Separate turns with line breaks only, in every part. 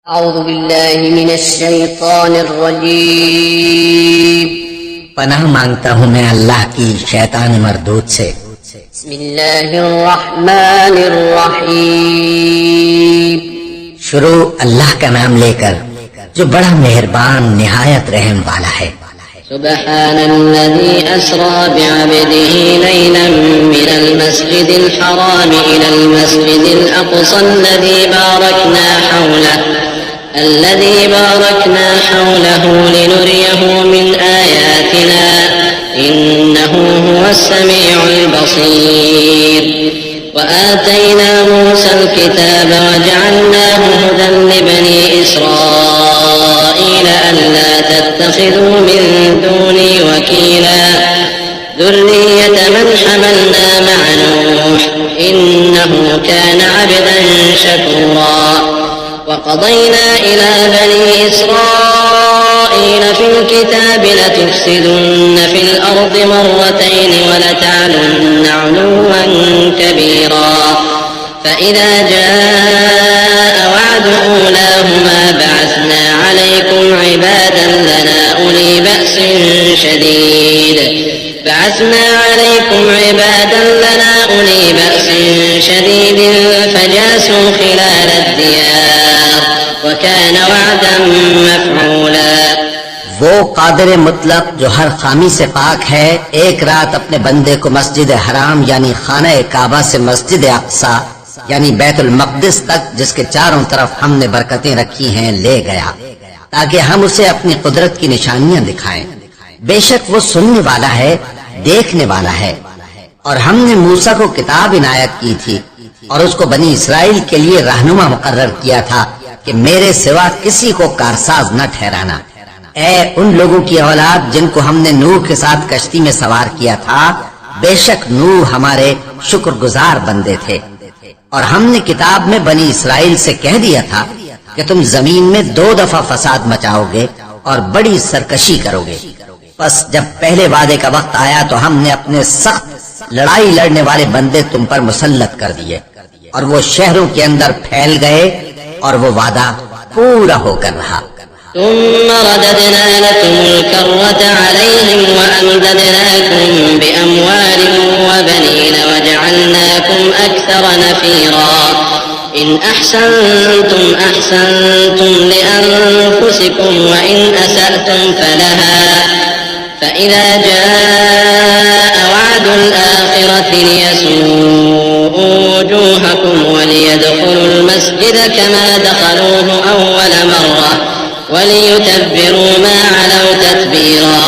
औज़ु बिल्लाहि मिनश शैतानिर रजीम।
पनाह मांगता हूँ मैं अल्लाह की शैतान मरदूद से।
बिस्मिल्लाहिर रहमानिर रहीम।
शुरू अल्लाह का नाम लेकर जो बड़ा मेहरबान निहायत रहम वाला है।
सुब्हानल्लज़ी अस्रा बिअब्दिही लैलन मिनल मस्जिदिल हराम इलल मस्जिदिल अक़सा الذي باركنا حوله لنريه من آياتنا إنه هو السميع البصير وآتينا موسى الكتاب وجعلناه هدى لبني إسرائيل ألا تتخذوا من دوني وكيلا ذرية من حملنا مع نوح إنه كان عبدا شكورا وقضينا إلى بني إسرائيل في الكتاب لتفسدن في الأرض مرتين ولتعلن علوا كبيرا فإذا جاء وعد أولاهما بعثنا عليكم عبادا لنا أولي بأس شديد فجاسوا خلال الديار وكان وعدا مفعولا।
वो कादिर मुतलक जो हर खामी से पाक है, एक रात अपने बंदे को मस्जिद हराम यानी खाना काबा से मस्जिद अक्सा यानी बैतुल मक़दिस तक, जिसके चारों तरफ हमने बरकतें रखी हैं, ले गया ताकि हम उसे अपनी कुदरत की निशानियां दिखाएं। बेशक वो सुनने वाला है, देखने वाला है। और हमने मूसा को किताब इनायत की थी और उसको बनी इसराइल के लिए रहनुमा मुकर्रर किया था कि मेरे सिवा किसी को कारसाज न ठहराना। ऐ उन लोगों की औलाद जिनको हमने नूह के साथ कश्ती में सवार किया था, बेशक नूह हमारे शुक्रगुजार बंदे थे। और हमने किताब में बनी इसराइल से कह दिया था कि तुम जमीन में 2 दफा फसाद मचाओगे और बड़ी सरकशी करोगे। बस जब पहले वादे का वक्त आया तो हमने अपने सख्त लड़ाई लड़ने वाले बंदे तुम पर मुसल्लत कर दिए और वो शहरों के अंदर फैल गए और वो वादा पूरा होकर रहा।
ثم رددنا لكم الكرة عليهم وأمددناكم بأموال وبنين وجعلناكم أكثر نفيرا إن أحسنتم أحسنتم لأنفسكم وإن أسأتم فلها فإذا جاء وعد الآخرة ليسوءوا وجوهكم وليدخلوا المسجد كما دخلوه أول مرة وليتبروا ما علوا تتبيرا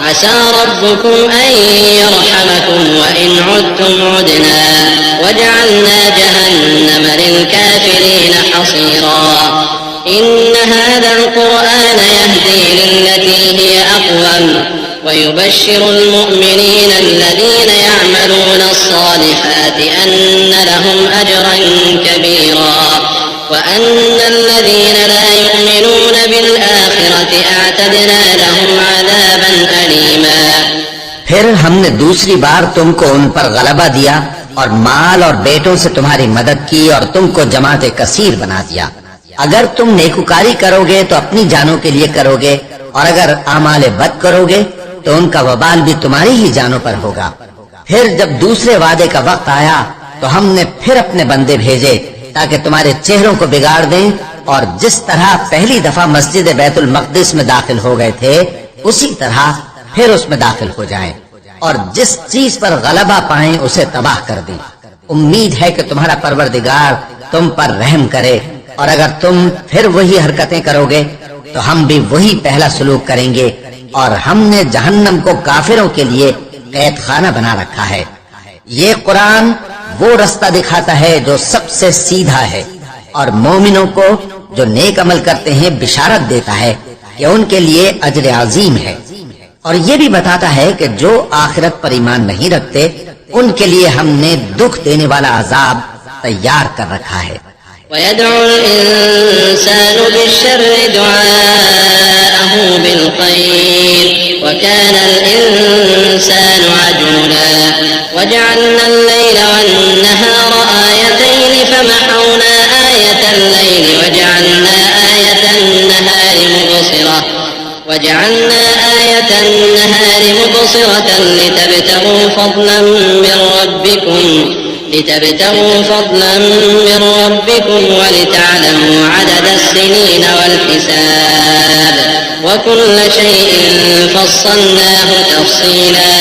عسى ربكم أن يرحمكم وإن عدتم عدنا وجعلنا جهنم للكافرين حصيرا إن هذا القرآن يهدي للتي هي أقوم ويبشر المؤمنين الذين يعملون الصالحات أن لهم أجرا كبيرا وأن الذين لا يؤمنون بالآخرة أعتدنا لهم عذابا أليما।
फिर हमने दूसरी बार तुमको उन पर गलबा दिया और माल और बेटों से तुम्हारी मदद की और तुमको जमात कसीर बना दिया। अगर तुम नेकुकारी करोगे तो अपनी जानों के लिए करोगे और अगर आमाले बद करोगे तो उनका वबाल भी तुम्हारी ही जानों पर होगा। फिर जब दूसरे वादे का वक्त आया तो हमने फिर अपने बंदे भेजे ताकि तुम्हारे चेहरों को बिगाड़ दें और जिस तरह पहली दफा मस्जिद बैतुल मक़दिस में दाखिल हो गए थे उसी तरह फिर उसमें दाखिल हो जाएं और जिस चीज पर गलबा पाएं उसे तबाह कर दें। उम्मीद है कि तुम्हारा परवरदिगार तुम पर रहम करे और अगर तुम फिर वही हरकतें करोगे तो हम भी वही पहला सलूक करेंगे और हमने जहन्नम को काफिरों के लिए कैद खाना बना रखा है। ये कुरान वो रास्ता दिखाता है जो सबसे सीधा है और मोमिनों को जो नेक अमल करते हैं बिशारत देता है कि उनके लिए अजर अजीम है और ये भी बताता है कि जो आखिरत पर ईमान नहीं रखते उनके लिए हमने दुख देने वाला अजाब तैयार कर रखा है।
ويدعو الإنسان بالشر دعاءه بالخير وكان الإنسان عجولا وجعلنا الليل والنهار آيتين فمحونا آية الليل وجعلنا آية وجعلنا آية النهار مبصرة لتبتغوا فضلا من ربكم ولتعلموا عدد السنين والحساب وكل شيء فصلناه تفصيلا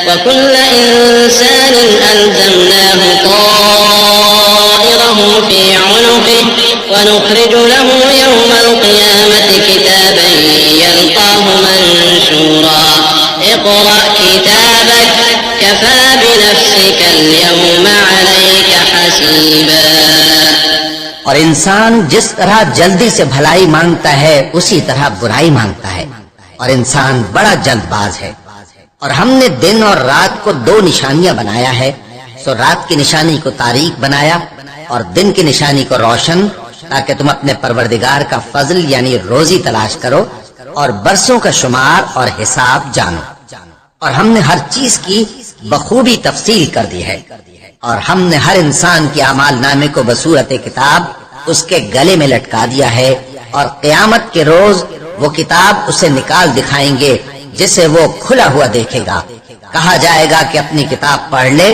وكل إنسان ألزمناه طائره في عنقه ونخرج له يوم القيامة كتابا يلقاه منشورا اقرأ كتابك كفى بنفسك اليوم عليك حسيبا।
और इंसान जिस तरह जल्दी से भलाई मांगता है उसी तरह बुराई मांगता है और इंसान बड़ा जल्दबाज है। और हमने दिन और रात को दो निशानियां बनाया है, सो रात की निशानी को तारीक बनाया और दिन की निशानी को रोशन, ताकि तुम अपने परवरदिगार का फजल यानी रोजी तलाश करो और बरसों का शुमार और हिसाब जानो। और हमने हर चीज की बखूबी तफसील कर दी है और हमने हर इंसान के अमाल नामे को बसूरत किताब उसके गले में लटका दिया है और क़यामत के रोज वो किताब उसे निकाल दिखाएंगे जिसे वो खुला हुआ देखेगा। कहा जाएगा कि अपनी किताब पढ़ ले,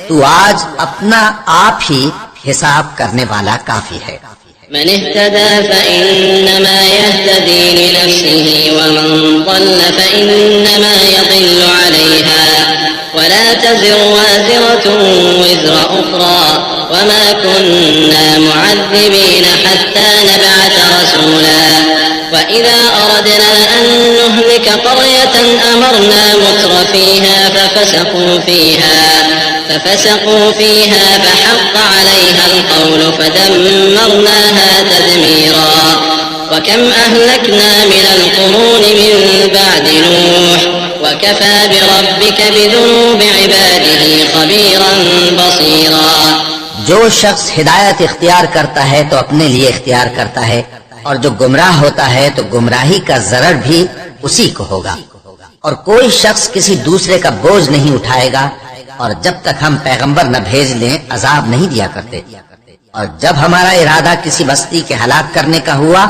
तू आज अपना आप ही हिसाब करने वाला काफी है।
मन इहतदा फइन्नमा यहतदी लिनफ्सिही वमन ضل फइन्नमा यदिल्लु अलैहा वला तज़िरु वाज़िरतुन विज़्र उख़रा वमा कुन्ना मुअज़्ज़िबीन हत्ता नबअथ रसूला وإذا أردنا أن نهلك قرية أمرنا مترفيها ففسقوا فيها فحق عليها القول فدمرناها تدميرا وكم أهلكنا من القرون من بعد نوح وكفى بربك بذنوب عباده خبيرا بصيرا।
जो शख्स हिदायत इख्तियार करता है तो अपने लिए इख्तियार करता है और जो गुमराह होता है तो गुमराही का ज़रर भी उसी को होगा। और कोई शख्स किसी दूसरे का बोझ नहीं उठाएगा और जब तक हम पैगंबर न भेज लें अजाब नहीं दिया करते। और जब हमारा इरादा किसी बस्ती के हलाक करने का हुआ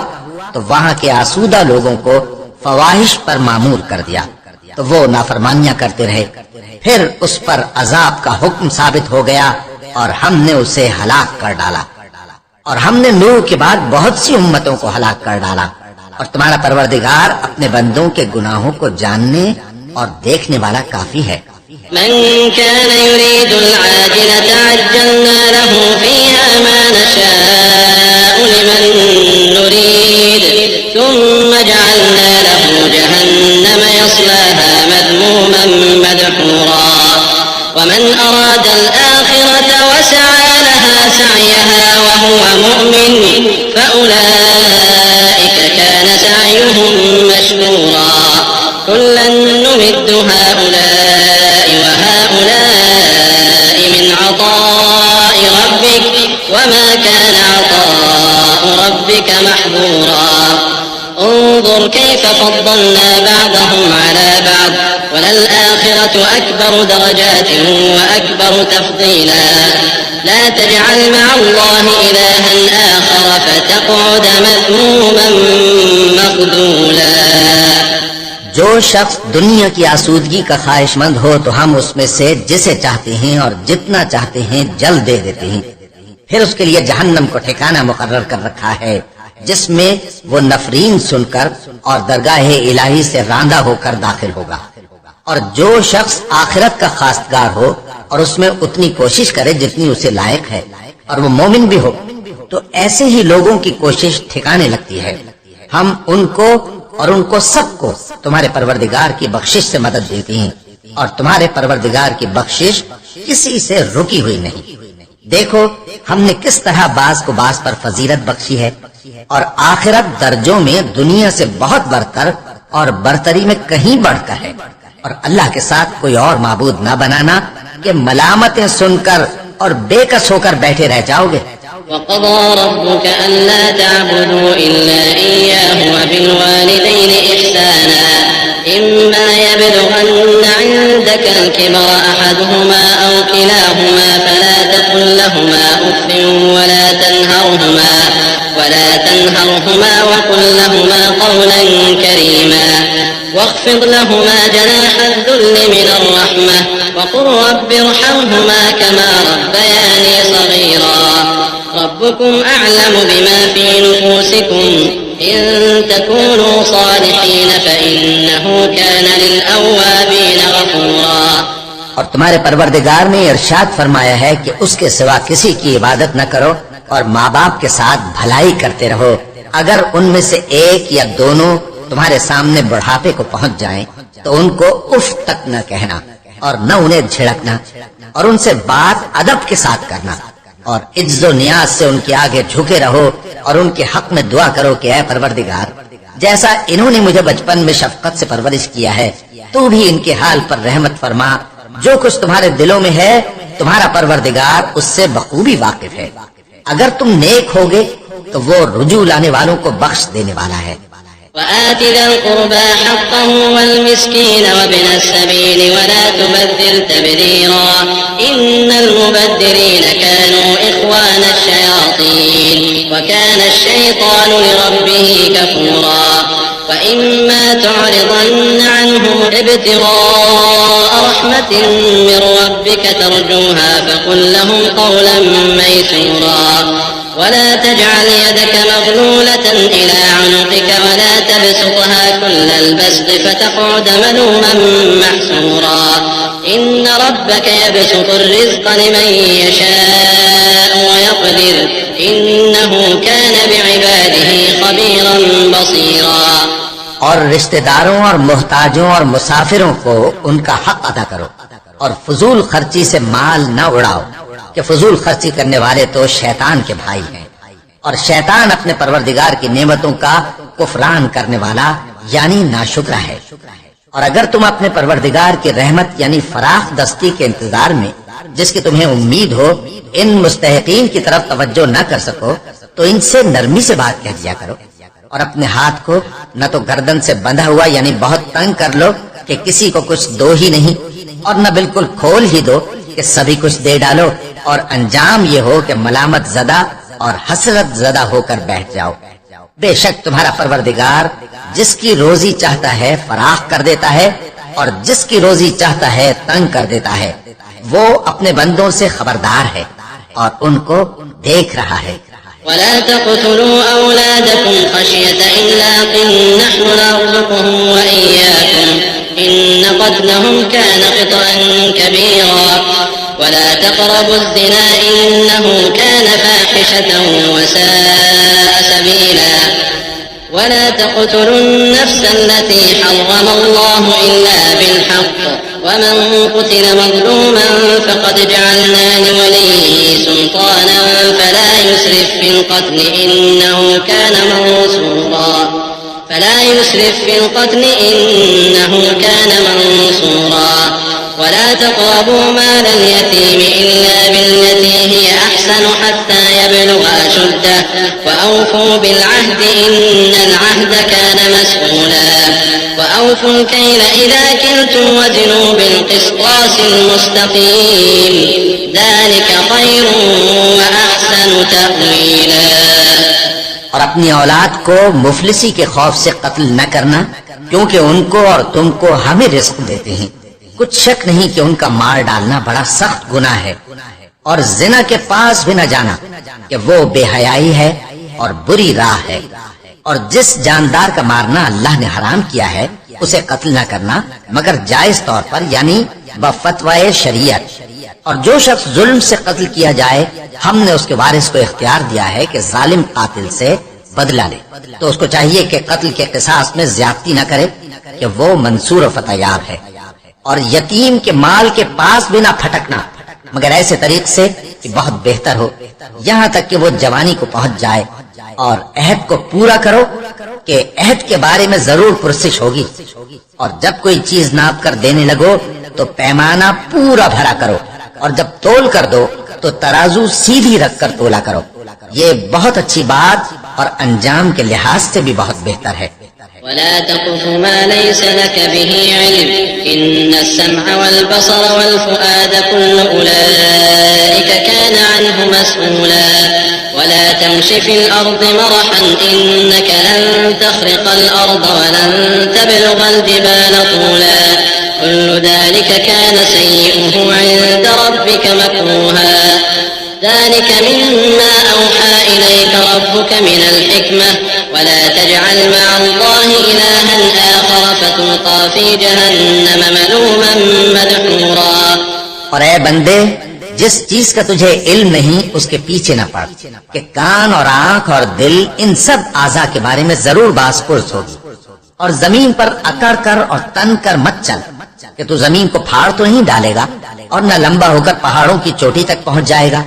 तो वहाँ के आसूदा लोगों को फवाहिश पर मामूर कर दिया तो वो नाफरमानियां करते रहे, फिर उस पर अजाब का हुक्म साबित हो गया और हमने उसे हलाक कर डाला। और हमने नूह के बाद बहुत सी उम्मतों को हलाक कर डाला। और तुम्हारा परवरदिगार अपने बंदों के गुनाहों को जानने और देखने वाला काफी है।
من كان يريد العاجلة عجلنا له فيها ما نشاء لمن نريد ثم جعلنا له جهنم يصلاها مذموما مدحورا ومن أراد الآخرة وسعى لها سعيها وهو مؤمن فأولئك كان سعيهم مشكورا كلا نمد هؤلاء وهؤلاء من عطاء ربك وما كان عطاء ربك محظورا انظر كيف فضلنا بعضهم على بعض وللآخرة أكبر درجات وأكبر تفضيلا لا تجعل مع الله إلها آخر فتقعد مذموما مخذولا।
जो शख्स दुनिया की आसूदगी का ख्वाहिशमंद हो तो हम उसमें से जिसे चाहते हैं और जितना चाहते हैं जल दे देते हैं, फिर उसके लिए जहन्नम को ठिकाना मुकर्रर कर रखा है जिसमें वो नफरीन सुनकर और दरगाह इलाही से रांदा होकर दाखिल होगा। और जो शख्स आखिरत का खास्तगार हो और उसमें उतनी कोशिश करे जितनी उसे लायक है और वो मोमिन भी हो तो ऐसे ही लोगों की कोशिश ठिकाने लगती है। हम उनको और उनको सबको तुम्हारे परवरदिगार की बख्शिश से मदद देती हैं और तुम्हारे परवरदिगार की बख्शिश किसी से रुकी हुई नहीं। देखो हमने किस तरह बाज को बाज पर फजीलत बख्शी है और आखिरत दर्जों में दुनिया से बहुत बरतर और बरतरी में कहीं बढ़कर है। और अल्लाह के साथ कोई और माबूद न बनाना कि मलामतें सुनकर और बेकस होकर बैठे रह जाओगे।
وقضى ربك ألا تعبدوا إلا إياه وبالوالدين إحسانا إما يبلغن عندك الكبر أحدهما أو كلاهما فلا تقل لهما أف ولا ولا تنهرهما وقل لهما قولا كريما واخفض لهما جناح الذل من الرحمة وقل رب ارحمهما كما ربياني صغيرا ربكم أعلم بما في نفوسكم إن تكونوا صالحين فإنه كان للأوابين غفورا।
और तुम्हारे परवरदिगार ने इरशाद फरमाया है कि उसके सिवा किसी की इबादत न करो और माँ बाप के साथ भलाई करते रहो। अगर उनमें से एक या दोनों तुम्हारे सामने बुढ़ापे को पहुंच जाएं, तो उनको उफ तक न कहना और न उन्हें झिड़कना और उनसे बात अदब के साथ करना और इज्जो नियाज से उनके आगे झुके रहो और उनके हक में दुआ करो कि ऐ परवरदिगार, जैसा इन्होंने मुझे बचपन में शफकत से परवरिश किया है, तू भी इनके हाल पर रहमत फरमा। जो कुछ तुम्हारे दिलों में है तुम्हारा परवरदिगार उससे बखूबी वाकिफ है। अगर तुम नेक होगे तो वो रुजू लाने वालों को बख्श देने वाला है।
وآت ذا القربى حقه والمسكين وابن السبيل ولا تبذر تبذيرا إن المبذرين كانوا إخوان الشياطين وكان الشيطان لربه كفورا وإما تعرضن عنهم ابتغاء رحمة من ربك ترجوها فقل لهم قولا ميسورا ولا تجعل يدك مغلولة إلى عنقك ولا تبسطها كل البسط فتقعد ملوما محسورا إن ربك يبسط الرزق لمن يشاء ويقدر إنه كان بعباده خبيرا بصيرا।
और रिश्तेदारों और मोहताजों और मुसाफिरों को उनका हक अदा करो और फजूल खर्ची से माल न उड़ाओ कि फजूल खर्ची करने वाले तो शैतान के भाई हैं और शैतान अपने परवरदिगार की नेमतों का कुफरान करने वाला यानी नाशुक्र है। और अगर तुम अपने परवरदिगार की रहमत यानी फराख दस्ती के इंतजार में, जिसकी तुम्हें उम्मीद हो, इन मुस्तहिकीन की तरफ तवज्जो न कर सको तो इनसे नरमी से बात कह दिया करो और अपने हाथ को न तो गर्दन से बंधा हुआ यानी बहुत तंग कर लो कि किसी को कुछ दो ही नहीं और न बिल्कुल खोल ही दो कि सभी कुछ दे डालो और अंजाम ये हो कि मलामत ज़दा और हसरत ज़दा होकर बैठ जाओ। बेशक तुम्हारा परवरदिगार जिसकी रोजी चाहता है फराख कर देता है और जिसकी रोजी चाहता है तंग कर देता है। वो अपने बंदों से खबरदार है और उनको देख रहा है।
ولا تقتلوا أولادكم خشية إملاق نحن نرزقهم وإياكم إن قتلهم كان خطأ كبيرا ولا تقربوا الزنا إنه كان فاحشة وساء سبيلا ولا تقتلوا النفس التي حرم الله إلا بالحق ومن قتل مظلوما فقد جعلنا لوليه سلطانا فلا يسرف في القتل إنه كان منصورا ولا تقربوا مال اليتيم إلا بالتي هي أحسن حتى يبلغ أشده وأوفوا بالعهد إن العهد كان مسؤولا وأوفوا الكيل إذا كلتم وزنوا بالقسطاس المستقيم ذلك خير وأحسن تأويلا।
और अपनी औलाद को मुफलिसी के खौफ से कत्ल न करना क्योंकि उनको और तुमको हमें रिस्क देते हैं। कुछ शक नहीं कि उनका मार डालना बड़ा सख्त गुनाह है और जिना के पास भी न जाना कि वो बेहयाई है और बुरी राह है। और जिस जानदार का मारना अल्लाह ने हराम किया है उसे कत्ल न करना मगर जायज तौर पर यानी बफतवाए शरीयत। और जो शख्स जुल्म से कत्ल किया जाए हमने उसके वारिस को इख्तियार दिया है कि जालिम कातिल से बदला ले, तो उसको चाहिए कि कत्ल के किसास में ज्यादती न करे कि वो मंसूर व फतयाब है। और यतीम के माल के पास भी ना फटकना मगर ऐसे तरीके से कि बहुत बेहतर हो, यहाँ तक कि वो जवानी को पहुंच जाए। और अहद को पूरा करो कि अहद के बारे में जरूर पुरसिश होगी। और जब कोई चीज नाप कर देने लगो तो पैमाना पूरा भरा करो और जब तोल कर दो तो तराजू सीधी रखकर तोला करो। ये बहुत अच्छी बात और अंजाम के लिहाज से भी बहुत बेहतर है।
ولا تقف ما ليس لك به علم إن السمع والبصر والفؤاد كل أولئك كان عنه مسؤولا वला तमशी फिल अर्द मरहन इन्नक लन तख्रिक़ल अर्द वलन तबलुग़ल जिबाल तूला कुल्लु ज़ालिका कान सय्युहु इन्द रब्बिक मकरूहा ذلك مما أوحى إليك ربك من الحكمة ولا تجعل مع الله إلها آخر فتلقى في جهنم ملوما مدحورا।
और ऐ बंदे, जिस चीज का तुझे इल्म नहीं उसके पीछे न पड़ कि कान और आंख और दिल इन सब आज़ा के बारे में जरूर बास पुरस होगी। और जमीन पर अकड़ कर और तन कर मत चल कि तू जमीन को फाड़ तो नहीं डालेगा और न लंबा होकर पहाड़ों की चोटी तक पहुंच जाएगा।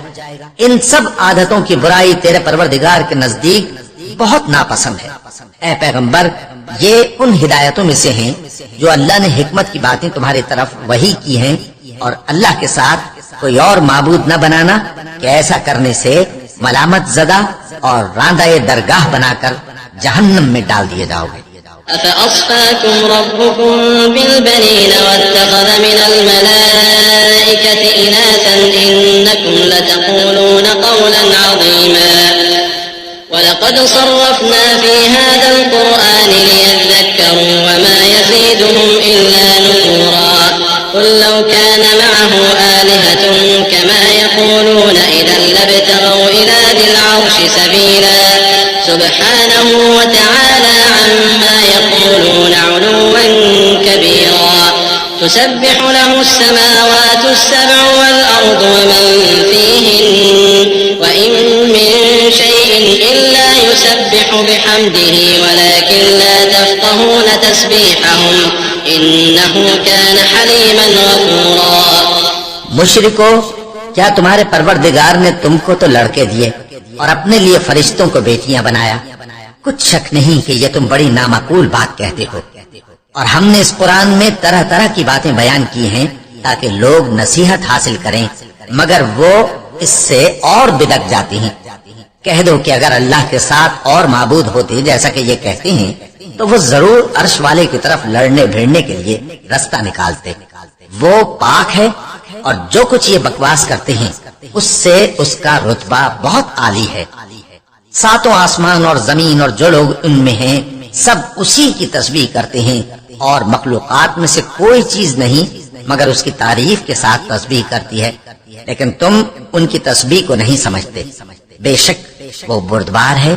इन सब आदतों की बुराई तेरे परवरदिगार के नजदीक बहुत नापसंद है। ऐ पैगंबर, ये उन हिदायतों में से हैं जो अल्लाह ने हिकमत की बातें तुम्हारी तरफ वही की हैं, और अल्लाह के साथ कोई और माबूद न बनाना कि ऐसा करने से मलामत ज़दा और रांदाए दरगाह बनाकर जहन्नम में डाल दिए जाओगे।
أفأصفاكم ربكم بالبنين واتخذ من الملائكة إناثا إنكم لتقولون قولا عظيما ولقد صرفنا في هذا القرآن ليذكروا وما يزيدهم إلا نفورا قل لو كان معه آلهة كما يقولون إذا لابتغوا إلى ذي العرش سبيلا سبحانه وتعالى عما يقولون علوا كبيرا تسبح له السماوات السبع والأرض ومن فيهن وإن من شيء إلا يسبح بحمده ولكن لا تفقهون تسبيحهم إنه كان حليما غفورا।
मुशरिको, क्या तुम्हारे परवरदिगार ने तुमको तो लड़के दिए और अपने लिए फरिश्तों को बेटियां बनाया? कुछ शक नहीं कि ये तुम बड़ी नामाकूल बात कहते हो। और हमने इस कुरान में तरह तरह की बातें बयान की हैं ताकि लोग नसीहत हासिल करें, मगर वो इससे और बिदक जाती हैं। कह दो कि अगर अल्लाह के साथ और माबूद होते जैसा कि ये कहते हैं तो वो जरूर अर्श वाले की तरफ लड़ने भिड़ने के लिए रास्ता निकालते। वो पाक है और जो कुछ ये बकवास करते हैं उससे उसका रुतबा बहुत आली है। सातों आसमान और जमीन और जो लोग उनमें हैं सब उसी की तस्बीह करते हैं, और मखलूकात में से कोई चीज नहीं मगर उसकी तारीफ के साथ तस्बीह करती है, लेकिन तुम उनकी तस्बीह को नहीं समझते। बेशक वो बुर्दबार है,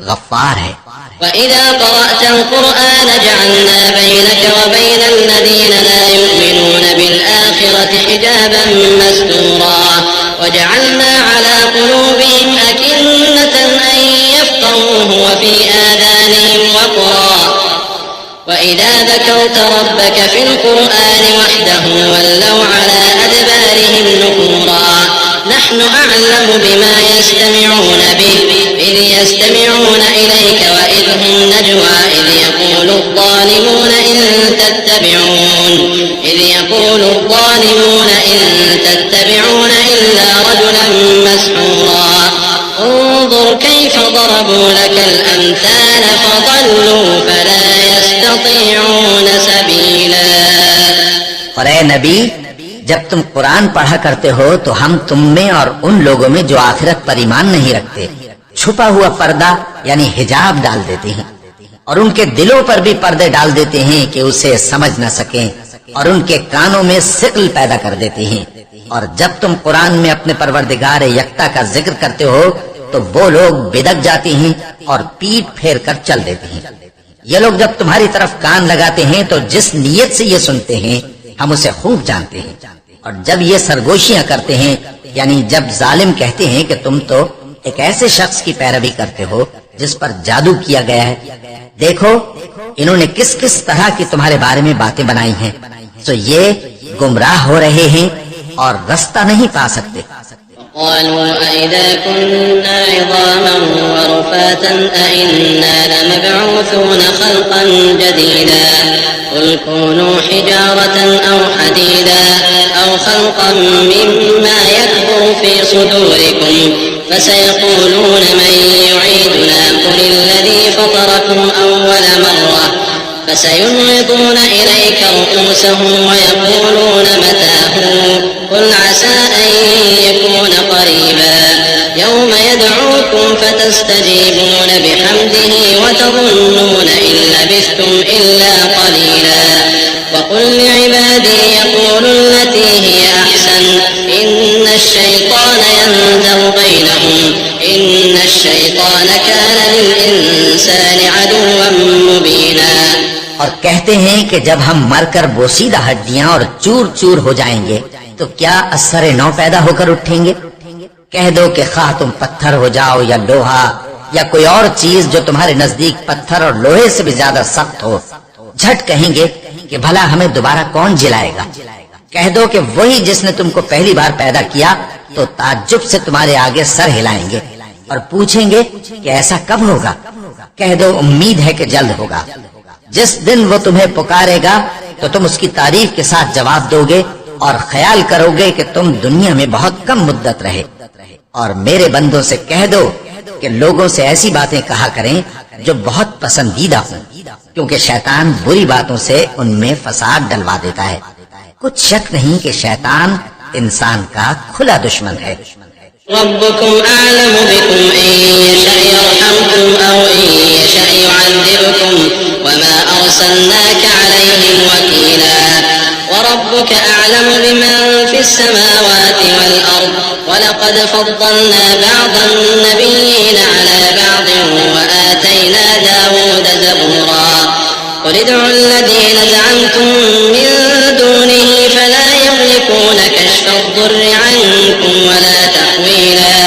गफ्फार है।
وإذا قرأت القرآن جعلنا بينك وبين الذين لا يؤمنون بالآخرة حجابا مستورا وجعلنا على قلوبهم أكنة أن يفقهوه وفي آذانهم وقرا وإذا ذكرت ربك في القرآن وحده ولوا على أدبارهم نفورا نحن أعلم بما يستمعون به إذ يستمعون إليك وإذ هم نجوى إذ يقول الظالمون إن تتبعون إلا رجلا مسحورا انظر كيف ضربوا لك الأمثال فضلوا فلا يستطيعون سبيلا।
और ऐ नबी, जब तुम कुरान पढ़ा करते हो तो हम तुम में और उन लोगों में जो आखिरत पर ईमान नहीं रखते छुपा हुआ पर्दा यानी हिजाब डाल देते हैं, और उनके दिलों पर भी पर्दे डाल देते हैं कि उसे समझ न सकें, और उनके कानों में सिक्ल पैदा कर देते हैं। और जब तुम कुरान में अपने परवरदिगार यक्ता का जिक्र करते हो तो वो लोग बिदक जाते हैं और पीठ फेर कर चल देते हैं। ये लोग जब तुम्हारी तरफ कान लगाते हैं तो जिस नीयत से ये सुनते हैं हम उसे खूब जानते हैं, और जब ये सरगोशियां करते हैं यानी जब जालिम कहते हैं कि तुम तो एक ऐसे शख्स की पैरवी करते हो जिस पर जादू किया गया है, देखो इन्होंने किस किस तरह की तुम्हारे बारे में बातें बनाई हैं, तो ये गुमराह हो रहे हैं और रास्ता नहीं पा सकते।
قالوا أإذا كنا عظاما ورفاتا أإنا لمبعوثون خلقا جديدا قل كونوا حجارة أو حديدا أو خلقا مما يكبر في صدوركم فسيقولون من يعيدنا قل الذي فطركم أول مرة فسينغضون إليك رؤوسهم ويقولون متى هو قل عسى أن يكون قريبا يوم يدعوكم فتستجيبون بحمده وتظنون إن لبثتم إلا قليلا وقل لعبادي يقولوا التي هي أحسن إن الشيطان ينزغ بينهم إن الشيطان كان للإنسان عدوا مبينا।
और कहते हैं कि जब हम मरकर बोसीदा हड्डियां और चूर चूर हो जाएंगे तो क्या असर नौ पैदा होकर उठेंगे। कह दो कि खा तुम पत्थर हो जाओ या लोहा या कोई और चीज जो तुम्हारे नजदीक पत्थर और लोहे से भी ज्यादा सख्त हो, झट कहेंगे कि भला हमें दोबारा कौन जिलाएगा। कह दो कि वही जिसने तुमको पहली बार पैदा किया, तो ताज्जुब से तुम्हारे आगे सर हिलाएंगे और पूछेंगे कि ऐसा कब होगा। कह दो उम्मीद है कि जल्द होगा। जिस दिन वो तुम्हें पुकारेगा तो तुम उसकी तारीफ के साथ जवाब दोगे और ख्याल करोगे कि तुम दुनिया में बहुत कम मुद्दत रहे। और मेरे बंदों से कह दो कि लोगों से ऐसी बातें कहा करें जो बहुत पसंदीदा हों, क्योंकि शैतान बुरी बातों से उनमें फसाद डलवा देता है। कुछ शक नहीं कि शैतान इंसान का खुला दुश्मन है।
रब्बुकुम अअलमु बिकुम इन यशअ यरहमकुम औ इन यशअ युअज़्ज़िबकुम वमा अरसलनाका अलैहिम वकीला وربك أعلم بمن في السماوات والأرض ولقد فضلنا بعض النبيين على بعض وآتينا داود زبورا قل ادعوا الذين زعمتم من دونه فلا يملكون كشف الضر عنكم ولا تحويلا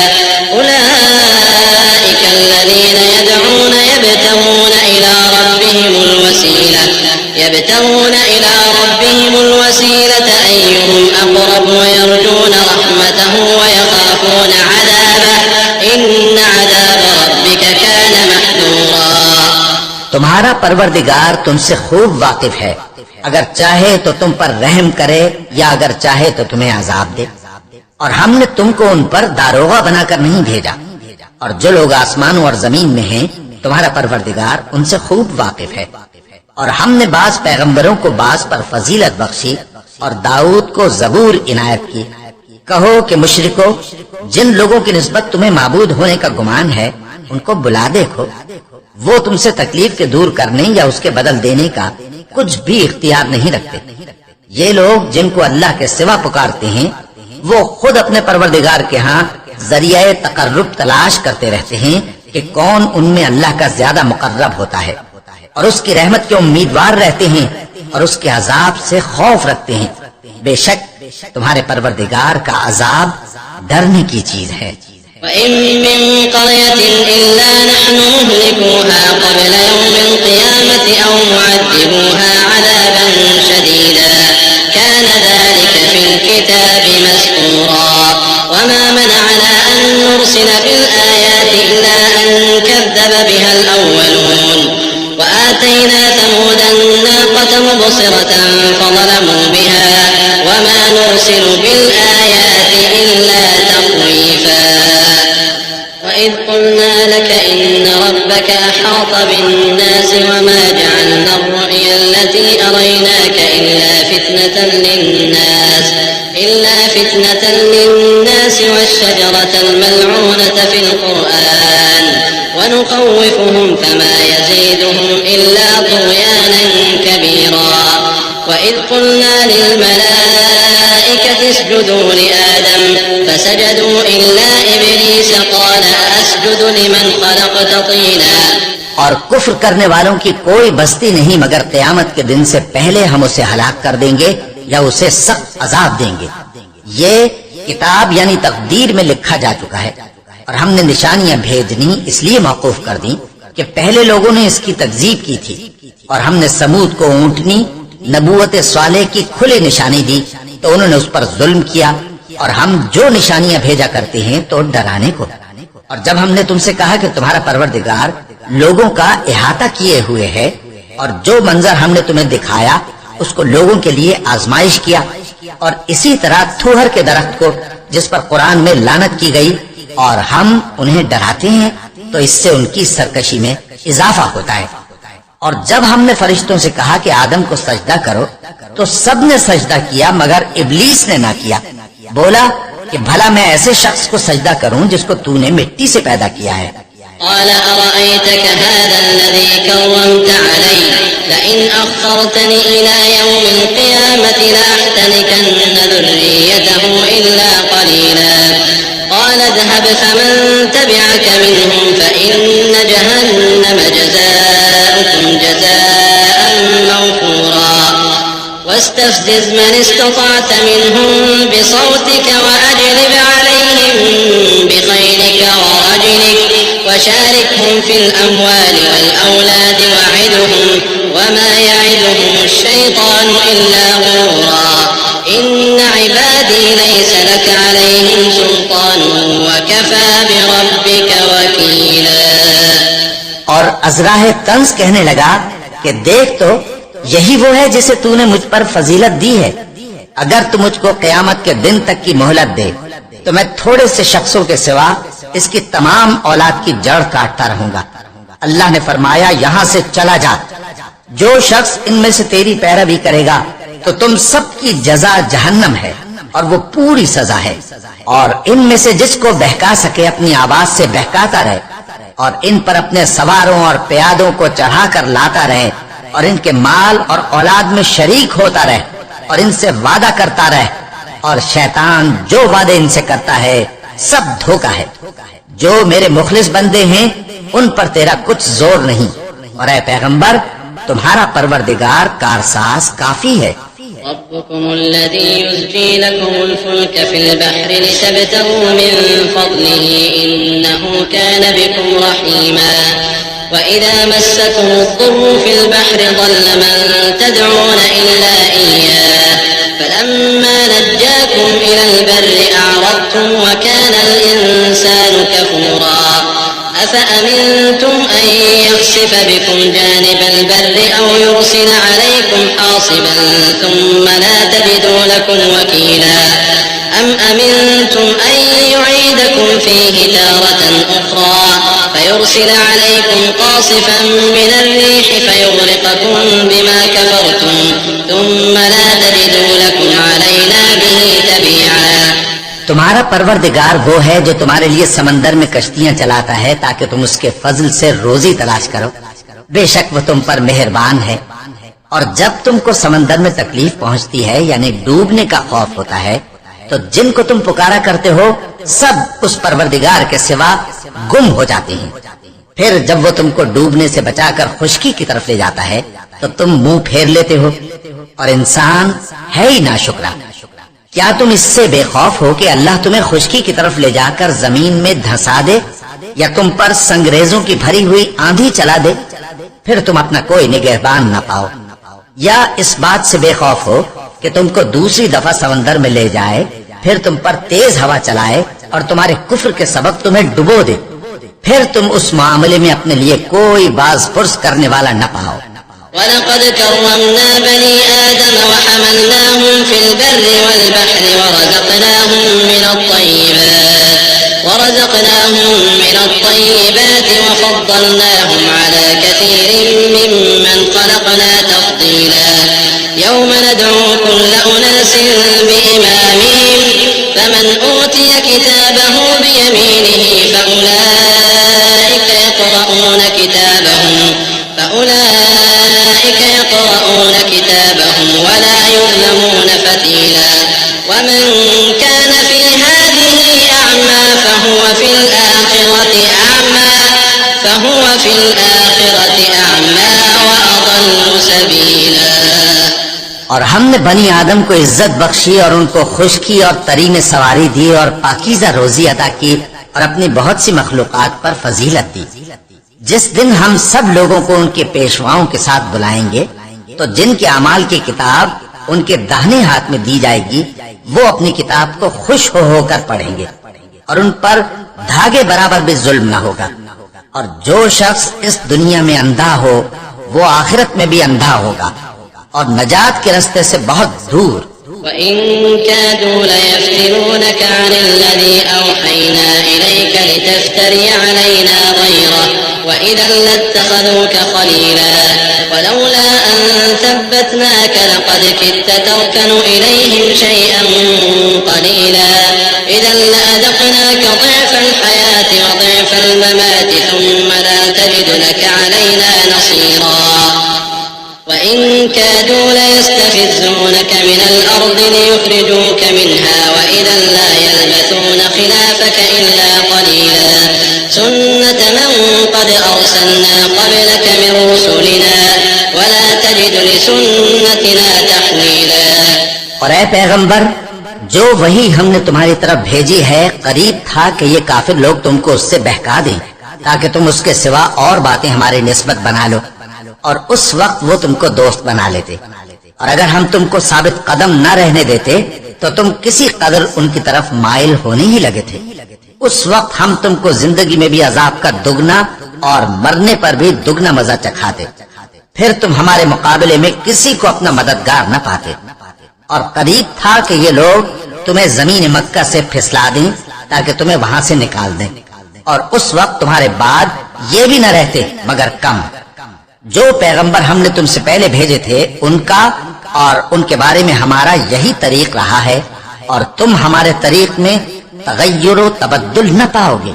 أولئك الذين يدعون يبتغون إلى ربهم الوسيلة أيهم أقرب ويرجون رحمته ويخافون عذابه إن عذاب ربك كان محذورا।
तुम्हारा परवरदिगार तुमसे खूब वाकिफ है, अगर चाहे तो तुम पर रहम करे या अगर चाहे तो तुम्हें अजाब दे। और हमने तुमको उन पर दारोगा बनाकर नहीं भेजा, और जो लोग आसमानों और जमीन में हैं तुम्हारा परवरदिगार उनसे खूब वाकिफ है। और हमने बाज पैगंबरों को बाज पर फजीलत बख्शी और दाऊद को जबूर इनायत की। कहो कि मुशरिको, जिन लोगों की निस्बत तुम्हें माबूद होने का गुमान है उनको बुला देखो, वो तुमसे तकलीफ के दूर करने या उसके बदल देने का कुछ भी इख्तियार नहीं रखते। ये लोग जिनको अल्लाह के सिवा पुकारते हैं वो खुद अपने परवरदिगार के यहाँ जरिया तकर्रुब तलाश करते रहते हैं कि कौन उनमें अल्लाह का ज्यादा मुकर्रब होता है, और उसकी रहमत के उम्मीदवार रहते हैं और उसके अजाब से खौफ रखते हैं। बेशक तुम्हारे परवरदिगार का अजाब डरने की चीज है।
وإن من قرية إلا نحن مهلكوها قبل يوم القيامة أو معذبوها عذابا شديدا كان ذلك في الكتاب مسطورا وما منعنا أن نرسل بالآيات إلا أن كذب بها الأولون وآتينا ثمود الناقة مبصرة فظلموا بها وما نرسل بالآيات إلا تخويفا وإذ قلنا لك إن ربك أحاط بالناس وما جعلنا الرؤيا التي أريناك إلا فتنة للناس والشجرة الملعونة في القرآن ونخوفهم فما يزيدهم إلا طغيانا كبيرا وإذ قلنا للملائكة اسجدوا لآدم فسجدوا إلا إبليس قال أسجد لمن خلقت طينا।
और कुफ्र करने वालों की कोई बस्ती नहीं मगर क़यामत के दिन से पहले हम उसे हलाक कर देंगे या उसे सख्त अजाब देंगे। ये किताब यानी तकदीर में लिखा जा चुका है, और हमने निशानियां भेजनी इसलिए मौकूफ कर दी कि पहले लोगों ने इसकी तकजीब की थी, और हमने समूद को ऊंटनी नबूवत स्वाले की खुली निशानी दी तो उन्होंने उस पर जुल्म किया। और हम जो निशानियां भेजा करते हैं तो डराने को। और जब हमने तुमसे कहा कि तुम्हारा परवरदिगार लोगों का इहाता किए हुए है, और जो मंजर हमने तुम्हें दिखाया उसको लोगों के लिए आजमाइश किया, और इसी तरह थूहर के दरख्त को जिस पर कुरान में लानत की गई, और हम उन्हें डराते हैं तो इससे उनकी सरकशी में इजाफा होता है। और जब हमने फरिश्तों से कहा कि आदम को सजदा करो तो सबने सजदा किया मगर इब्लीस ने ना किया। बोला कि भला मैं ऐसे शख्स को सजदा करूं जिसको तूने मिट्टी से पैदा किया है।
قال أرأيتك هذا الذي كرمت علي لئن أخرتني إلى يوم القيامة لأحتنكن ذريته إلا قليلا قال اذهب فمن تبعك منهم فإن جهنم جزاؤكم جزاء موفورا واستفزز من استطعت منهم بصوتك وأجلب عليهم بخيلك ورجلك وشاركهم في الأموال والأولاد وعدهم وما يعدهم الشيطان إلا غرورا إن عبادي ليس لك عليهم سلطان وكفى بربك वकीला।
और अज़राह तंस कहने लगा कि देख तो यही वो है जिसे तूने मुझ पर फजीलत दी है। अगर तू मुझको क़यामत के दिन तक की मोहलत दे तो मैं थोड़े से शख्सों के सिवा इसकी तमाम औलाद की जड़ काटता रहूंगा। अल्लाह ने फरमाया, यहाँ से चला जा। जो शख्स इनमें से तेरी पैरवी करेगा तो तुम सबकी जजा जहन्नम है और वो पूरी सजा है। और इनमें से जिसको बहका सके अपनी आवाज से बहकाता रहे और इन पर अपने सवारों और प्यादों को चढ़ा कर लाता रहे और इनके माल और औलाद में शरीक होता रहे और इनसे वादा करता रहे। और शैतान जो वादे इनसे करता है सब धोखा है। जो मेरे मुखलिस बंदे हैं उन पर तेरा कुछ जोर नहीं। और ऐ पैगंबर, तुम्हारा परवरदिगार कारसाज काफी है।
ربكم الذي يزجي لكم الفلك في البحر لتبتغوا من فضله إنه كان بكم رحيما وإذا مسكم الضر في البحر ضل من تدعون إلا إياه فلما نجاكم إلى البر أعرضتم وكان الإنسان كفورا أفأمنتم أن يخسف بكم جانب البر أو يرسل عليكم حاصبا ثم لا تجدوا لكم وكيلا أم أمنتم أن يعيدكم فيه تارة أخرى فيرسل عليكم قاصفا من الريح فيغرقكم بما كفرتم ثم لا تجدوا لكم علينا به تبيعا।
तुम्हारा परवरदिगार वो है जो तुम्हारे लिए समंदर में कश्तियां चलाता है ताकि तुम उसके फजल से रोजी तलाश करो। बेशक वो तुम पर मेहरबान है। और जब तुमको समंदर में तकलीफ पहुंचती है यानी डूबने का खौफ होता है तो जिनको तुम पुकारा करते हो सब उस परवरदिगार के सिवा गुम हो जाते हैं। फिर जब वो तुमको डूबने से बचाकर खुशकी की तरफ ले जाता है तो तुम मुंह फेर लेते हो। और इंसान है ही नाशुक्रा। क्या तुम इससे बेखौफ हो कि अल्लाह तुम्हें खुशकी की तरफ ले जाकर जमीन में धंसा दे या तुम पर संगरेजों की भरी हुई आंधी चला दे, फिर तुम अपना कोई निगहबान न पाओ। या इस बात से बेखौफ हो कि तुमको दूसरी दफा समंदर में ले जाए, फिर तुम पर तेज हवा चलाए और तुम्हारे कुफ्र के सबब तुम्हें डुबो दे, फिर तुम उस मामले में अपने लिए कोई बाज पुर्स करने वाला न पाओ।
वलक़द कर्रमना बनी आदम वहमलनाहुम फिल बर्रि वल बहरि वरज़क़नाहुम मिनत-तय्यिबाति वफ़द्दलनाहुम अला कसीरिन मिम्मन ख़लक़ना तफ़दीला। यौम नद'ू कुल्ल उनासिन बिइमामिहिम फमन ऊतिय किताबहु बियमीनिहि फ़उलाइका यक़रऊन किताबहum वला युज़लमून फ़तीला। वमन कान फ़ी हाज़िही अअमा फ़हुव फ़िल आख़िरति अअमा व अضल्लु सबीला।
और हमने बनी आदम को इज्जत बख्शी और उनको खुशकी और तरीन सवारी दी और पाकीज़ा रोजी अता की और अपनी बहुत सी मखलूक़ात पर फजीलत दी। जिस दिन हम सब लोगों को उनके पेशवाओं के साथ बुलाएंगे तो जिनके अमाल की किताब उनके दाहिने हाथ में दी जाएगी वो अपनी किताब को खुश हो होकर पढ़ेंगे और उन पर धागे बराबर भी जुल्म न होगा। और जो शख्स इस दुनिया में अंधा हो वो आखिरत में भी अंधा होगा और नजात के रास्ते से बहुत दूर।
وإن كادوا ليفتنونك عن الذي أوحينا إليك لتفتري علينا غيره وإذا لاتخذوك خليلا ولولا أن ثبتناك لقد كدت تركن إليهم شيئا قليلا إذا لأذقناك ضعف الحياة وضعف الممات ثم لا تجد لك علينا نصيرا وإن كادوا ليستفزونك من الأرض ليخرجوك منها وإذا لا يلبثون خلافك إلا قليلا سنة من قد أرسلنا قبلك من رسلنا ولا تجد لسنتنا تحويلا।
और ऐ पैगंबर, जो वही हमने तुम्हारी तरफ भेजी है करीब था कि ये काफिर लोग तुमको उससे बहका दें ताकि तुम उसके सिवा और बातें हमारी निस्बत बना लो, और उस वक्त वो तुमको दोस्त बना लेते। और अगर हम तुमको साबित कदम न रहने देते तो तुम किसी कदर उनकी तरफ माइल होने ही लगे थे। उस वक्त हम तुमको जिंदगी में भी अजाब का दुगना और मरने पर भी दुगना मजा चखाते, फिर तुम हमारे मुकाबले में किसी को अपना मददगार न पाते। और करीब था कि ये लोग तुम्हें जमीन मक्का से फिसला दें ताकि तुम्हें वहां से निकाल दें, और उस वक्त तुम्हारे बाद ये भी न रहते मगर कम। जो पैगंबर हमने तुमसे पहले भेजे थे उनका और उनके बारे में हमारा यही तरीक रहा है, और तुम हमारे तरीक में तगय्युर व तबद्दुल न पाओगे।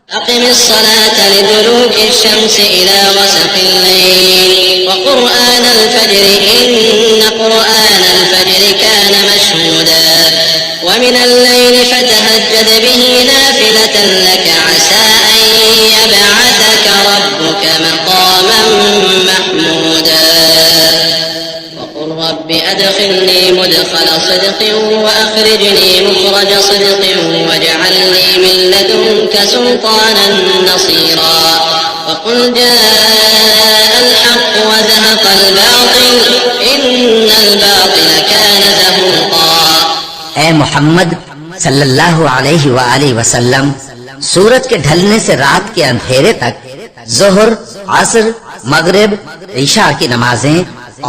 أقم الصلاة لدلوك الشمس إلى غسق الليل وقرآن الفجر إن قرآن الفجر كان مشهودا ومن الليل فتهجد به نافلة لك عسى أن يبعثك ربك مقاما محمودا وقل رب أدخلني مدخل صدق وأخرجني مخرج صدق واجعل لي من لدنك سلطانا نصيرا وقل جاء الحق وزهق الباطل إن الباطل كان زهوقا।
ऐ मोहम्मद सल्लल्लाहु अलैहि व आलिहि वसल्लम, सूरज के ढलने से रात के अंधेरे तक जोहर, असर, मगरिब, ईशा की नमाजें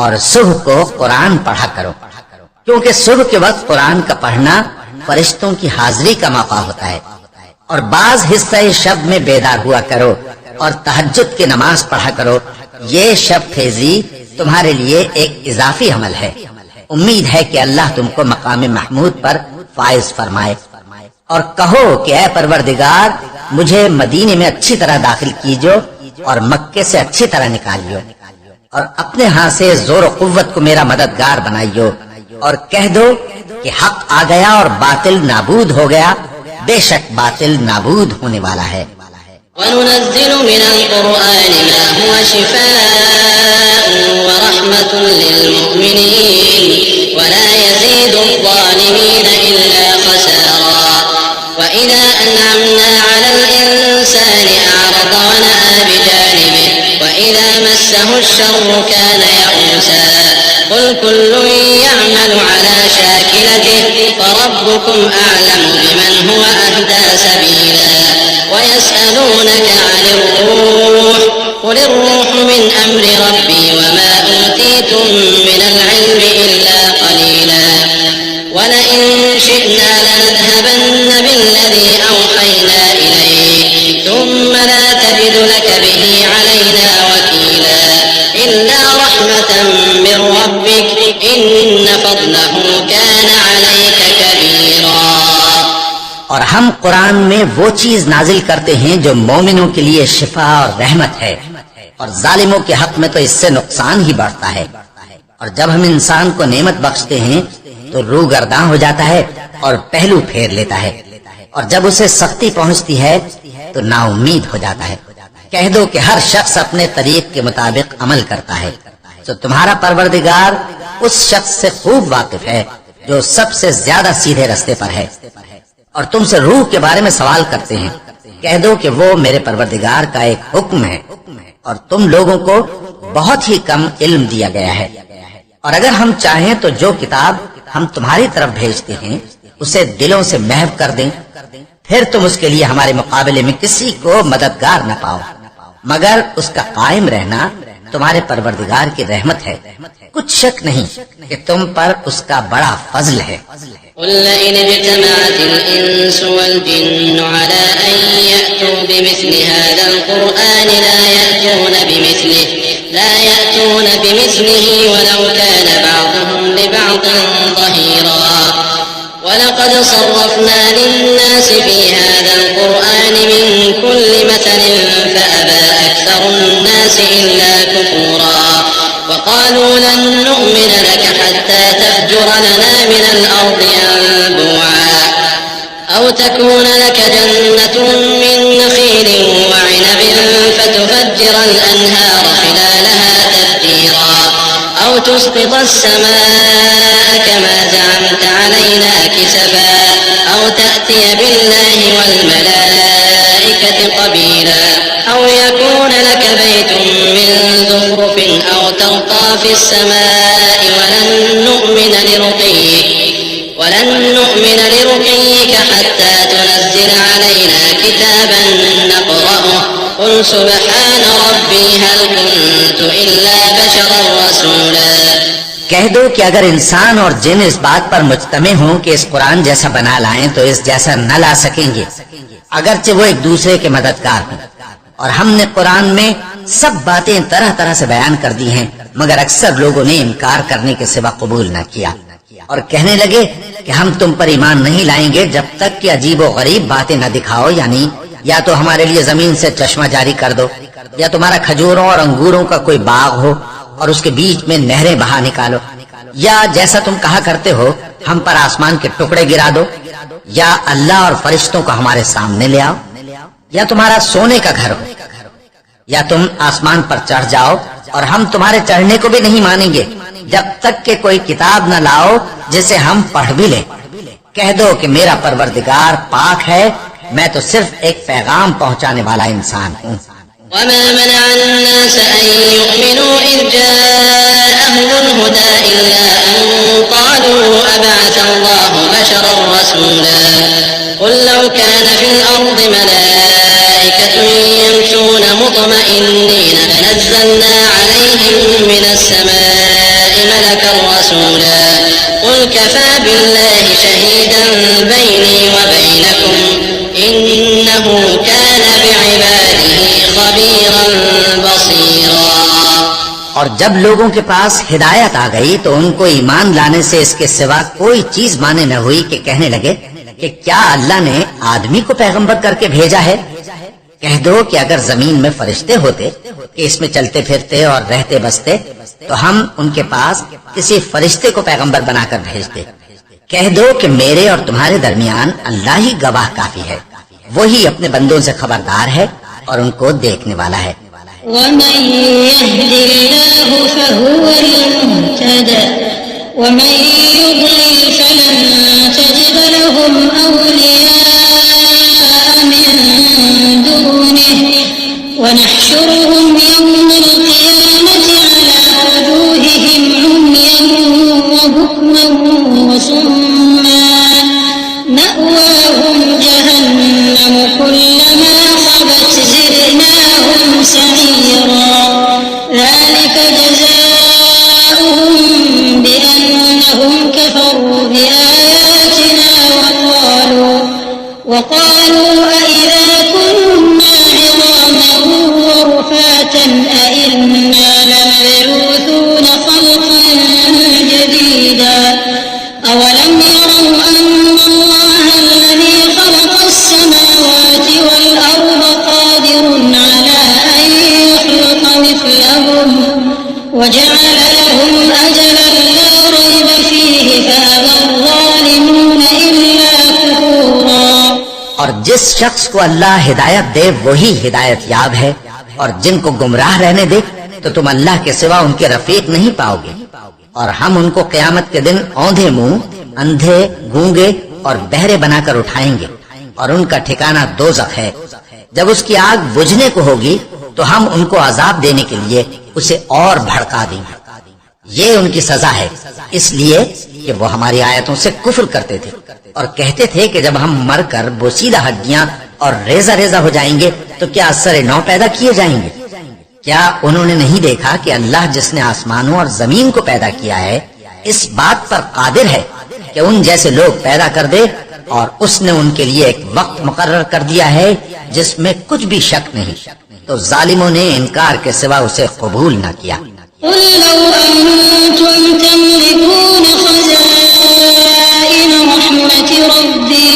और सुबह को कुरान पढ़ा करो, क्योंकि सुबह के वक्त कुरान का पढ़ना फरिश्तों की हाजिरी का मौका होता है। और बाज हिस्सा शब में बेदार हुआ करो और तहज्जुद की नमाज पढ़ा करो। ये शब खेजी तुम्हारे लिए एक इजाफी अमल है। उम्मीद है कि अल्लाह तुमको मकाम महमूद पर फाइज फरमाए। और कहो कि ऐ परवरदिगार, मुझे मदीने में अच्छी तरह दाखिल कीजो और मक्के से अच्छी तरह निकालियो, और अपने हाथ से जोर कुव्वत को मेरा मददगार बनाइयो, और कह दो कि हक आ गया और बातिल नाबूद हो गया। बेशक बातिल नाबूद होने वाला है।
वनुनज़्ज़िलु मिनल कुरआनि मा हुवा शिफाअ व रहमतुन लिल मुमिनीन व ला यज़ीदु ज़ालिमीन इल्ला खसारा व इज़ा अनअमना अलल इंसानि अ'रदा व नअा बिजानिबिहि व इज़ा मस्सहु अश-शर्रु काना यa'ूसा قل كل يعمل على شاكلته فربكم أعلم بمن هو أهدى سبيلا ويسألونك عن الروح قل الروح من أمر ربي وما أوتيتم من العلم إلا قليلا ولئن شئنا لنذهبن بالذي أوحينا إليك ثم لا تجد لك به علينا وكيلا إلا رحمة من ربك إن فضله كان عليك كبيرا।
और हम कुरान में वो चीज नाजिल करते हैं जो मोमिनों के लिए शिफा और रहमत है, और जालिमों के हक में तो इससे नुकसान ही बढ़ता है। और जब हम इंसान को नेमत बख्शते हैं तो रूह गर्दां हो जाता है और पहलू फेर लेता है, और जब उसे सख्ती पहुंचती है तो नाउम्मीद हो जाता है। कह दो कि हर शख्स अपने तरीक के मुताबिक अमल करता है, तो तुम्हारा परवरदिगार उस शख्स से खूब वाकिफ है जो सबसे ज्यादा सीधे रास्ते पर है। और तुमसे रूह के बारे में सवाल करते हैं, कह दो कि वो मेरे परवरदिगार का एक हुक्म है, और तुम लोगों को बहुत ही कम इल्म दिया गया है। और अगर हम चाहें तो जो किताब हम तुम्हारी तरफ भेजते हैं उसे दिलों से महव कर दें, फिर तुम उसके लिए हमारे मुकाबले में किसी को मददगार न पाओ, मगर उसका कायम रहना तुम्हारे परवरदिगार की रहमत है। कुछ शक नहीं कि तुम पर उसका बड़ा फजल है।
قل لئن اجتمعت الإنس والجن على أن يأتوا بمثل هذا القرآن لا يأتون يأتون بمثله ولو كان بعضهم لبعض ظهيرا ولقد صرفنا للناس في هذا القرآن من كل مثل فأبى أكثر الناس إلا كفورا وقالوا لن نؤمن لك حتى تفجر لنا من الأرض ينبوعا أو تكون لك جنة من نخيل وعنب فتفجر الأنهار خلالها تفجيرا أو تسقط السماء كما زعمت علينا كسفا أو تأتي بالله والملائكة قبيلا أو يكون لك بيت من زخرف أو ترقى في السماء ولن نؤمن لرقيك حتى تنزل علينا كتابا نقرأه قل سبحان ربي هل كنت إلا بشرا رسولا
कह दो कि अगर इंसान और जिन इस बात पर मुज्तमे हों कि इस कुरान जैसा बना लाएं तो इस जैसा न ला सकेंगे, अगरचे वो एक दूसरे के मददगार हों। और हमने कुरान में सब बातें तरह तरह से बयान कर दी हैं, मगर अक्सर लोगों ने इनकार करने के सिवा कबूल न किया और कहने लगे कि हम तुम पर ईमान नहीं लाएंगे जब तक कि अजीब और गरीब बातें न दिखाओ, यानी या तो हमारे लिए जमीन से चश्मा जारी कर दो, या तुम्हारा खजूरों और अंगूरों का कोई बाग हो और उसके बीच में नहरें बहा निकालो, या जैसा तुम कहा करते हो हम पर आसमान के टुकड़े गिरा दो, या अल्लाह और फरिश्तों को हमारे सामने ले आओ, या तुम्हारा सोने का घर हो, या तुम आसमान पर चढ़ जाओ और हम तुम्हारे चढ़ने को भी नहीं मानेंगे जब तक कि कोई किताब न लाओ जिसे हम पढ़ भी लें। कह दो कि मेरा परवरदिगार पाक है, मैं तो सिर्फ एक पैगाम पहुंचाने वाला इंसान हूँ।
وما منع الناس أن يؤمنوا إذ جاءهم الهدى إلا أن قالوا أبعث الله بشرا رسولا قل لو كان في الأرض ملائكة يمشون مطمئنين لنزلنا عليهم من السماء ملكا رسولا قل كفى بالله شهيدا بيني وبينكم إنه كان بعباده خبيرا بصيرا।
और जब लोगों के पास हिदायत आ गई तो उनको ईमान लाने से इसके सिवा कोई चीज माने न हुई कि कहने लगे कि क्या अल्लाह ने आदमी को पैगंबर करके भेजा है। कह दो कि अगर जमीन में फरिश्ते होते कि इसमें चलते फिरते और रहते बसते तो हम उनके पास किसी फरिश्ते को पैगंबर बनाकर भेजते। कह दो कि मेरे और तुम्हारे दरमियान अल्लाह ही गवाह काफी है, वही अपने बंदों से खबरदार है और उनको देखने वाला है।
ومن يهد الله فهو المهتدى ومن يضلل فلن تجد لهم أولياء من دونه ونحشرهم يوم القيامة على وجوههم عميا وبكما وصما مأواهم جهنم كلما خبت زدناهم سعيرا ذلك جزاؤهم بأنهم كفروا بآياتنا وقالوا أإذا كنا عظاما ورفاتا أإنا لمبعوثون خلقا جديدا أولم يروا أن الله الذي خلق السماوات والأرض قادر على أن يخلق مثلهم وجعل لهم أجلا لا ريب فيه فأبى الظالمون إلا كفورا।
और जिस शख्स को अल्लाह हिदायत दे वही हिदायत याब है, और जिनको गुमराह रहने दे तो तुम अल्लाह के सिवा उनके रफीक नहीं पाओगे। और हम उनको क़यामत के दिन औंधे मुंह, अंधे, गूंगे और बहरे बनाकर उठाएंगे और उनका ठिकाना दोज़ख है। जब उसकी आग बुझने को होगी तो हम उनको अजाब देने के लिए उसे और भड़का देंगे। ये उनकी सजा है, इसलिए कि वो हमारी आयतों से कुफ्र करते थे और कहते थे कि जब हम मरकर बोसीदा हड्डियां और रेजा रेजा हो जाएंगे तो क्या असर नौ पैदा किए जाएंगे। क्या उन्होंने नहीं देखा कि अल्लाह जिसने आसमानों और जमीन को पैदा किया है इस बात पर कादिर है कि उन जैसे लोग पैदा कर दे, और उसने उनके लिए एक वक्त मुकर्रर कर दिया है जिसमें कुछ भी शक नहीं। तो तो जालिमों ने इनकार के सिवा उसे कबूल न किया।
قل لو أنتم تملكون خزائن رحمة ربي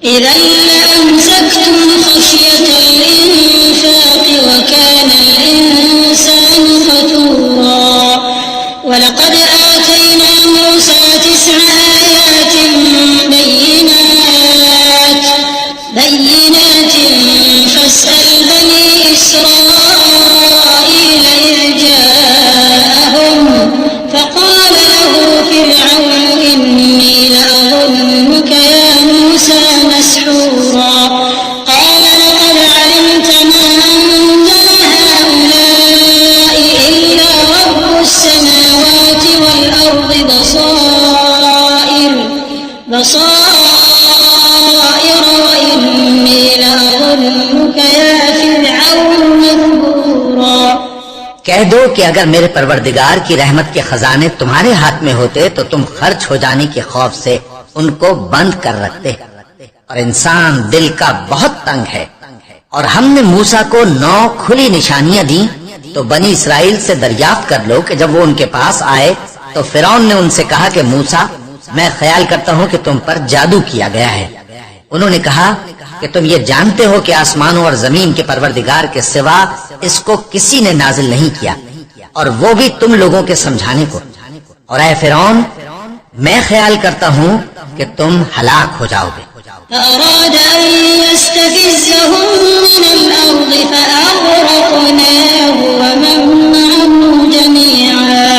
إذا لأمسكتم خشية الإنفاق وكان الإنسان قتورا ولقد آتينا موسى 9 آيات بينات فاسأل بني إسرائيل إذ جاءهم فقال له فرعون إني لأظنك يا موسى مسحورا قال لقد علمت ما أنزل هؤلاء إلا رب السماوات والأرض بصائر وإني لأظنك يا فرعون مثبورا।
कह दो कि अगर मेरे परवरदिगार की रहमत के खजाने तुम्हारे हाथ में होते तो तुम खर्च हो जाने के खौफ से उनको बंद कर रखते, और इंसान दिल का बहुत तंग है। और हमने मूसा को 9 खुली निशानियां दी, तो बनी इसराइल से दरियाफ्त कर लो कि जब वो उनके पास आए तो फिरौन ने उनसे कहा कि मूसा, मैं ख्याल करता हूँ कि तुम पर जादू किया गया है। उन्होंने कहा कि तुम ये जानते हो कि आसमानों और जमीन के परवरदिगार के सिवा इसको किसी ने नाजिल नहीं किया, और वो भी तुम लोगों के समझाने को। और ऐ फिरौन, मैं ख्याल करता हूँ कि तुम हलाक हो जाओगे।
فأراد أن يستفزهم من الأرض فأغرقناه ومن معه جميعا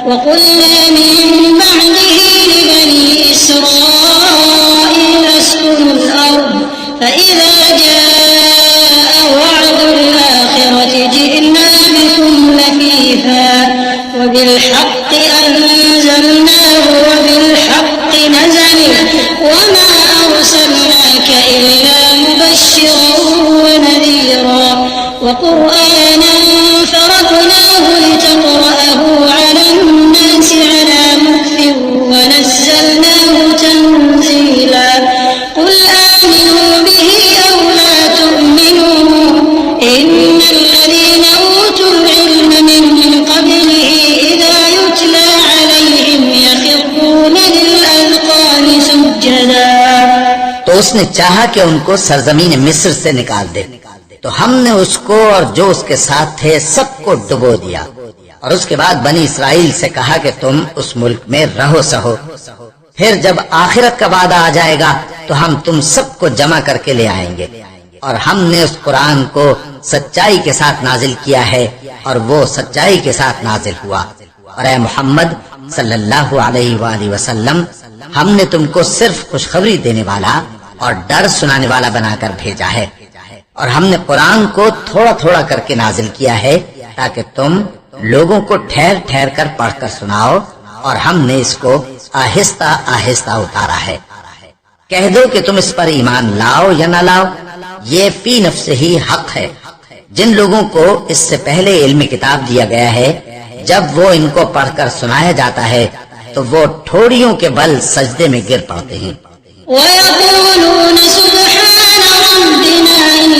وقلنا من بعده لبني إسرائيل اسكنوا الأرض فإذا جاء وعد الآخرة جئنا بكم لفيفا وبالحق أنزلناه وبالحق نزل وما أرسلناك إلا مبشرا ونذيرا وقرآنا فرقناه لتقرأه على الناس على مكث ونزلناه تنزيلا قل آمنوا به أو لا تؤمنوا إن الذين أوتوا العلم من قبله إذا يتلى عليهم يخرون للأذقان سجدا।
तो उसने चाहा कि उनको सरजमीन मिस्र से निकाल दे, तो हमने उसको और जो उसके साथ थे सबको डुबो दिया। और उसके बाद बनी इसराइल से कहा कि तुम उस मुल्क में रहो सहो, फिर जब आखिरत का वादा आ जाएगा तो हम तुम सबको जमा करके ले आएंगे। और हमने उस कुरान को सच्चाई के साथ नाजिल किया है, और वो सच्चाई के साथ नाजिल हुआ। और ऐ मोहम्मद सल्लल्लाहु अलैहि वसल्लम, हमने तुमको सिर्फ खुशखबरी देने वाला और डर सुनाने वाला बनाकर भेजा है। और हमने कुरान को थोड़ा थोड़ा करके नाजिल किया है ताकि तुम लोगों को ठहर ठहर कर पढ़कर सुनाओ, और हमने इसको आहिस्ता आहिस्ता उतारा है। कह दो कि तुम इस पर ईमान लाओ या न लाओ, ये फी नफ्से ही हक है। जिन लोगों को इससे पहले इल्म किताब दिया गया है, जब वो इनको पढ़कर सुनाया जाता है तो वो ठोड़ियों के बल सजदे में गिर पड़ते हैं।
ويقولون سبحان ربنا إن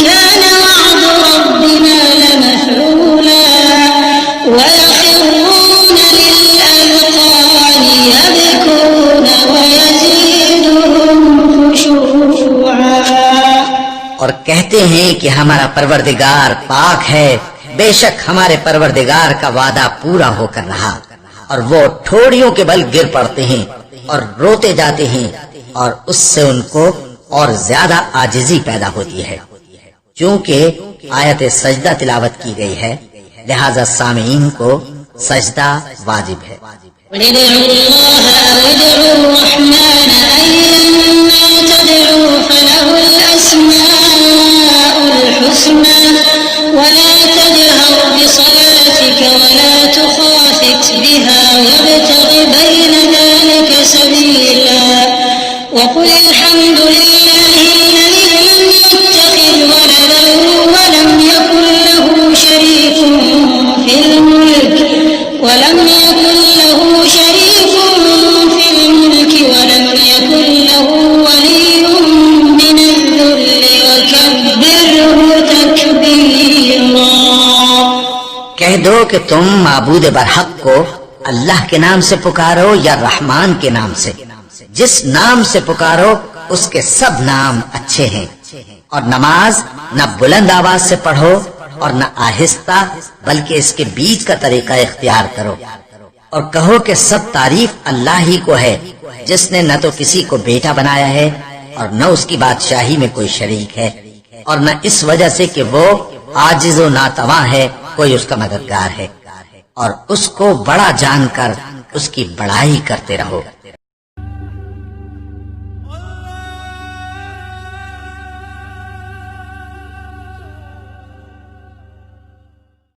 كان وعد ربنا لمفعولا ويخرون للأذقان يبكون ويزيدهم خشوعا।
और कहते हैं कि हमारा परवरदिगार पाक है, बेशक हमारे परवरदिगार का वादा पूरा होकर रहा। और वो ठोड़ियों के बल गिर पड़ते हैं और रोते जाते हैं, और उससे उनको और ज्यादा आजिजी पैदा होती है। क्योंकि आयत सजदा तिलावत की गई है, लिहाजा सामीन को सजदा वाजिब है।
ولا تجهر بصلاتك ولا تخافت بها وابتغ بين ذلك سبيلا وقل الحمد لله الذي لم يتخذ ولدا ولم يكن له شريك في الملك ولم يكن له ولي من الذل
कह दो कि तुम माबूद बरहक को अल्लाह के नाम से पुकारो या रहमान के नाम से। जिस नाम से पुकारो उसके सब नाम अच्छे हैं। और नमाज न बुलंद आवाज से पढ़ो और न आहिस्ता, बल्कि इसके बीच का तरीका इख्तियार करो। और कहो कि सब तारीफ अल्लाह ही को है, जिसने न तो किसी को बेटा बनाया है और न उसकी बादशाही में कोई शरीक है, और न इस वजह से कि वो आजिज व नातवा है कोई उसका मददगार है। और उसको बड़ा जानकर उसकी बड़ाई करते रहो।